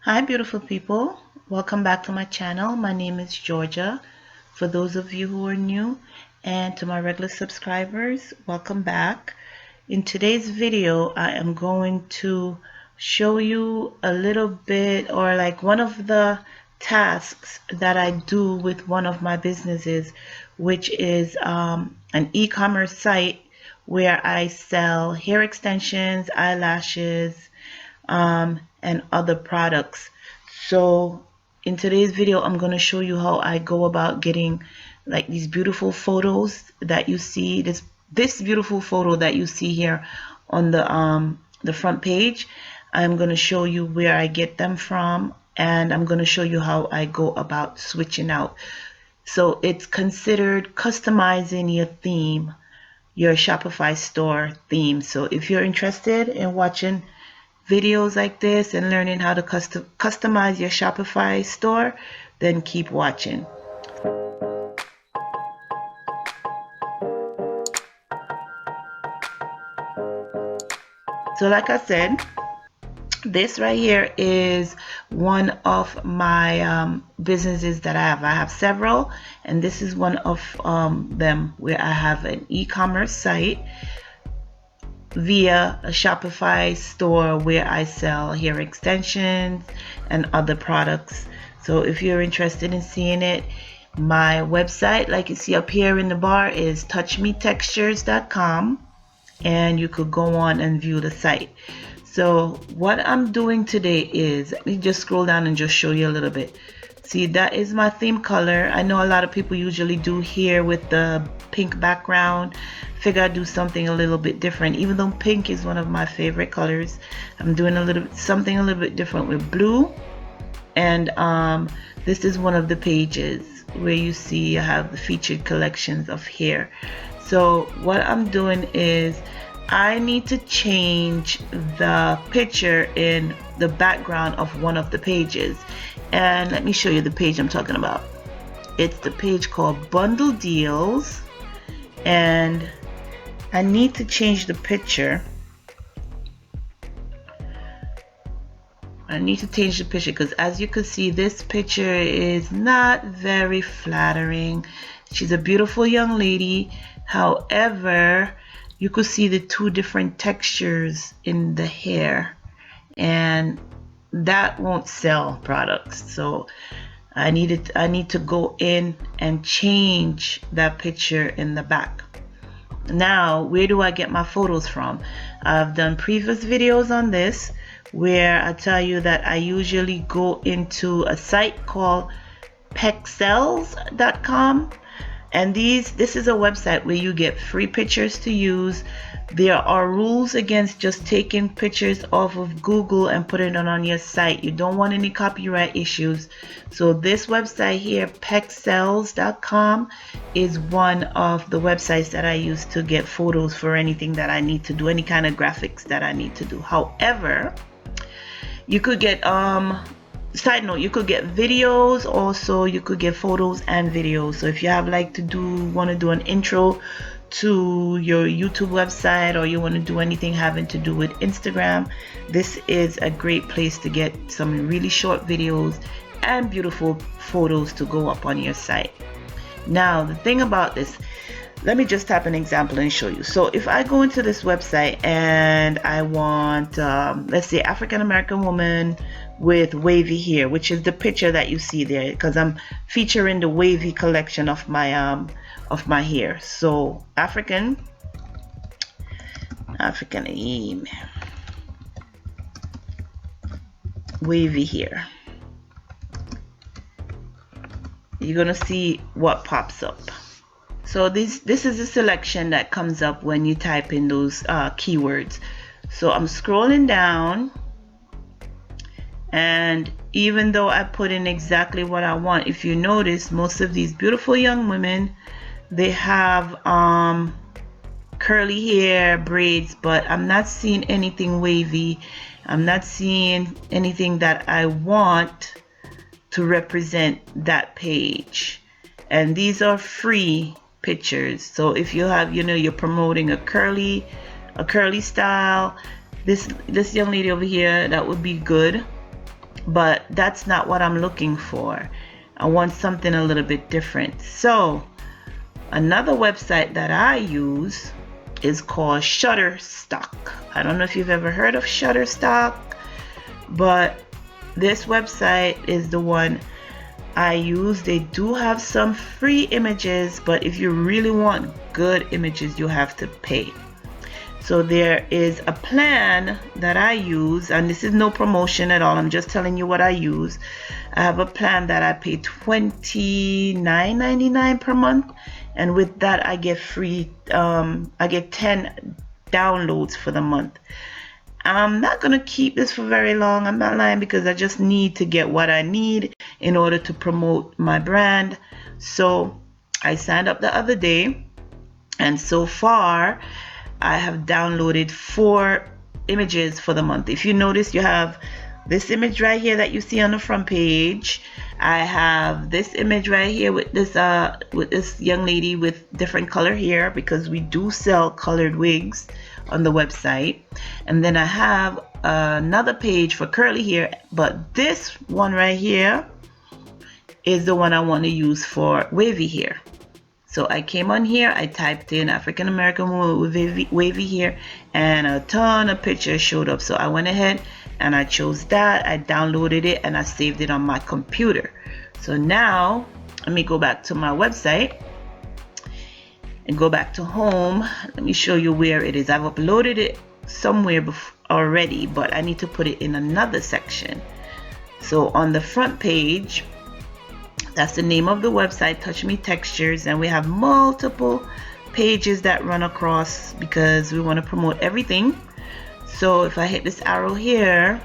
Hi beautiful people, welcome back to my channel. My name is Georgia. For those of you who are new, and to my regular subscribers, welcome back. In today's video I am going to show you a little bit, or like one of the tasks that I do with one of my businesses, which is an e-commerce site where I sell hair extensions, eyelashes, and other products. So in today's video I'm going to show you how I go about getting like these beautiful photos that you see, this beautiful photo that you see here on the front page. I'm going to show you where I get them from, and I'm going to show you how I go about switching out. So it's considered customizing your theme, your Shopify store theme. So if you're interested in watching videos like this and learning how to customize your Shopify store, then keep watching. So like I said, this right here is one of my businesses that I have. I have several, and this is one of them where I have an e-commerce site via a Shopify store where I sell hair extensions and other products. So if you're interested in seeing it, my website, like you see up here in the bar, is touchmetextures.com, and you could go on and view the site. So what I'm doing today is, let me just scroll down and just show you a little bit. See, that is my theme color. I know a lot of people usually do here with the pink background. Figure I'd do something a little bit different. Even though pink is one of my favorite colors, I'm doing something a little bit different with blue. And this is one of the pages where you see I have the featured collections of hair. So what I'm doing is I need to change the picture in the background of one of the pages. And let me show you the page I'm talking about. It's the page called Bundle Deals, and I need to change the picture. I need to change the picture because, as you can see, this picture is not very flattering. She's a beautiful young lady. However, you could see the two different textures in the hair, and that won't sell products. So I need to go in and change that picture in the back. Now, where do I get my photos from? I've done previous videos on this where I tell you that I usually go into a site called pexels.com, and this is a website where you get free pictures to use. There are rules against just taking pictures off of Google and putting it on your site. You don't want any copyright issues. So this website here, pexels.com, is one of the websites that I use to get photos for anything that I need to do, any kind of graphics that I need to do. However, you could get side note, you could get videos also. You could get photos and videos. So if you have want to do an intro to your YouTube website, or you want to do anything having to do with Instagram, this is a great place to get some really short videos and beautiful photos to go up on your site. Now, the thing about this, let me just type an example and show you. So if I go into this website and I want, let's say, African American woman with wavy hair, which is the picture that you see there, because I'm featuring the wavy collection of my hair. So African wavy hair. You're gonna see what pops up. So this is a selection that comes up when you type in those keywords. So I'm scrolling down, and even though I put in exactly what I want, if you notice, most of these beautiful young women, they have curly hair, braids, but I'm not seeing anything wavy. I'm not seeing anything that I want to represent that page. And these are free pictures. So if you have, you're promoting a curly style, this young lady over here, that would be good. but that's not what I'm looking for. I want something a little bit different. So another website that I use is called Shutterstock. I don't know if you've ever heard of Shutterstock, but this website is the one I use. They do have some free images, but if you really want good images, you have to pay. So there is a plan that I use, and this is no promotion at all. I'm just telling you what I use. I have a plan that I pay $29.99 per month, and with that I get free. I get 10 downloads for the month. I'm not gonna keep this for very long. I'm not lying, because I just need to get what I need in order to promote my brand. So I signed up the other day, and so far I have downloaded 4 images for the month. If you notice, you have this image right here that you see on the front page. I have this image right here with this young lady with different color hair, because we do sell colored wigs on the website. And then I have another page for curly hair, but this one right here is the one I want to use for wavy hair. So I came on here, I typed in African American woman with wavy hair, and a ton of pictures showed up. So I went ahead and I chose that, I downloaded it, and I saved it on my computer. So now let me go back to my website and go back to home. Let me show you where it is. I've uploaded it somewhere already, but I need to put it in another section. So on the front page, that's the name of the website, Touch Me Textures, and we have multiple pages that run across because we want to promote everything. So if I hit this arrow here,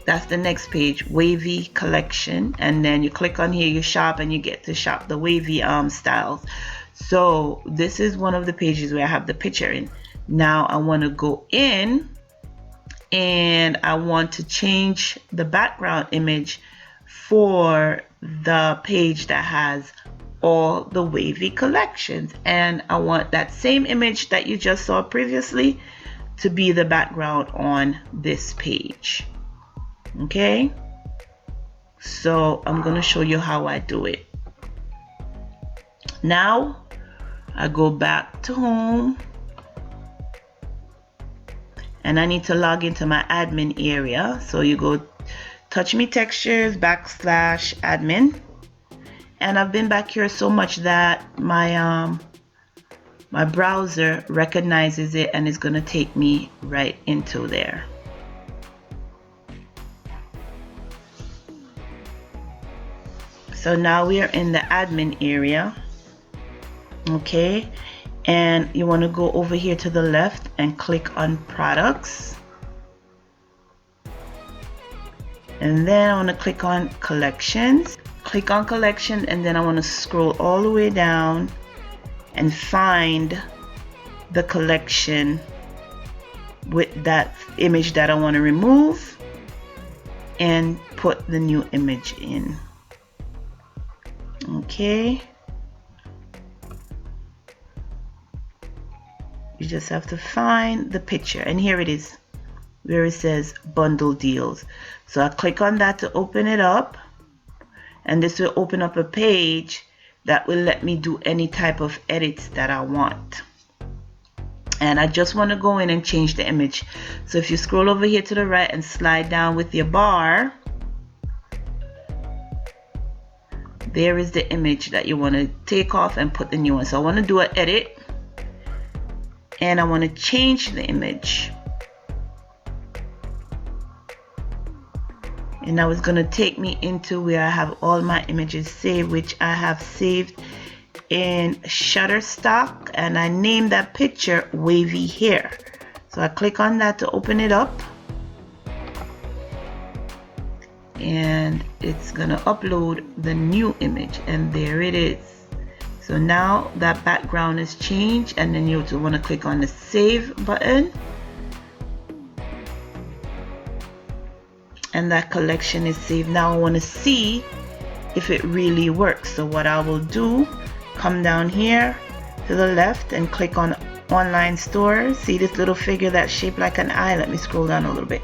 that's the next page, wavy collection, and then you click on here, you shop, and you get to shop the wavy styles. So this is one of the pages where I have the picture in. Now I want to go in and I want to change the background image for the page that has all the wavy collections, and I want that same image that you just saw previously to be the background on this page. Okay, so I'm going to show you how I do it. Now I go back to home and I need to log into my admin area. So you go Touch Me Textures /admin, and I've been back here so much that my my browser recognizes it and is going to take me right into there. So now we are in the admin area. Okay, and you want to go over here to the left and click on products, and then I want to click on collections. Click on collection, and then I want to scroll all the way down and find the collection with that image that I want to remove and put the new image in. Okay, you just have to find the picture, and here it is where it says bundle deals. So I click on that to open it up, and this will open up a page that will let me do any type of edits that I want. And I just want to go in and change the image. So if you scroll over here to the right and slide down with your bar, there is the image that you want to take off and put the new one. So I want to do an edit, and I want to change the image. And now it's going to take me into where I have all my images saved, which I have saved in Shutterstock, and I named that picture wavy hair. So I click on that to open it up, and it's going to upload the new image, and there it is. So now that background is changed, and then you want to click on the save button, and that collection is saved. Now I want to see if it really works. So what I will do, come down here to the left and click on online store. See this little figure that's shaped like an eye? Let me scroll down a little bit.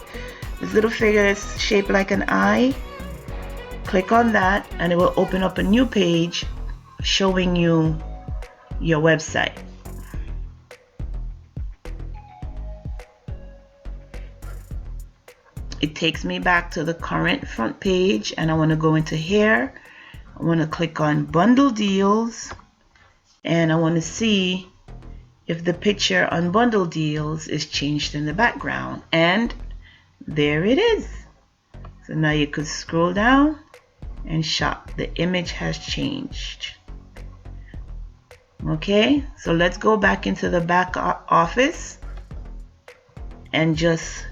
this little figure is shaped like an eye. Click on that and it will open up a new page showing you your website. It takes me back to the current front page, and I want to go into here. I want to click on bundle deals, and I want to see if the picture on bundle deals is changed in the background, and there it is. So now you could scroll down and shop. The image has changed. Okay, so let's go back into the back office and just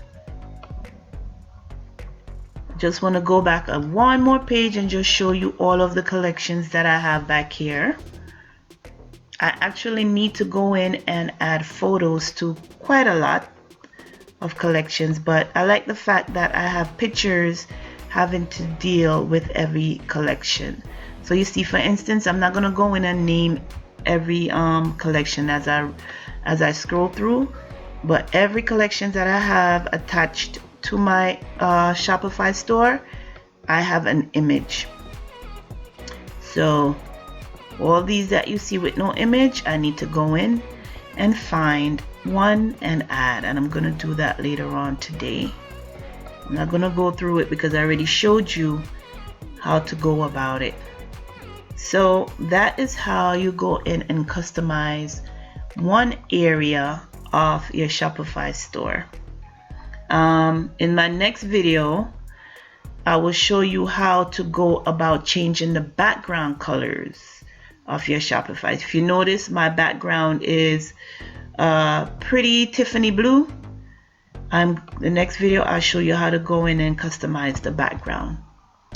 want to go back one more page and just show you all of the collections that I have back here. I actually need to go in and add photos to quite a lot of collections, but I like the fact that I have pictures having to deal with every collection. So you see, for instance, I'm not going to go in and name every collection as I scroll through, but every collection that I have attached to my Shopify store, I have an image. So all these that you see with no image, I need to go in and find one and add, and I'm gonna do that later on today. I'm not gonna go through it because I already showed you how to go about it. So that is how you go in and customize one area of your Shopify store. In my next video, I will show you how to go about changing the background colors of your Shopify. If you notice, my background is pretty Tiffany blue. The next video, I'll show you how to go in and customize the background.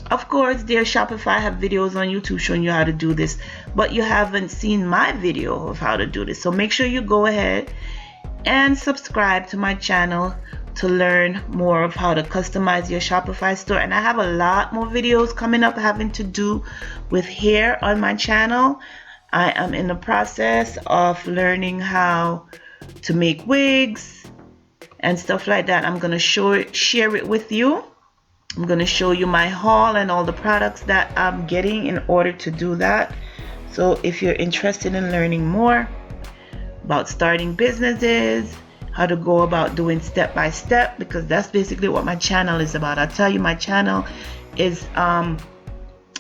Of course, dear Shopify, I have videos on YouTube showing you how to do this, but you haven't seen my video of how to do this. So make sure you go ahead and subscribe to my channel to learn more of how to customize your Shopify store. And I have a lot more videos coming up having to do with hair on my channel. I am in the process of learning how to make wigs and stuff like that. I'm going to share it with you. I'm going to show you my haul and all the products that I'm getting in order to do that. So if you're interested in learning more about starting businesses, how to go about doing step by step, because that's basically what my channel is about. I tell you, my channel is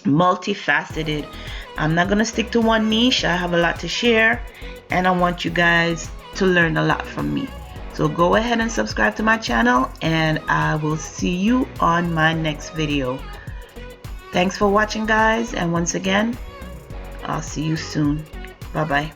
multifaceted. I'm not gonna stick to one niche. I have a lot to share, and I want you guys to learn a lot from me. So go ahead and subscribe to my channel, and I will see you on my next video. Thanks for watching, guys, and once again, I'll see you soon. Bye bye.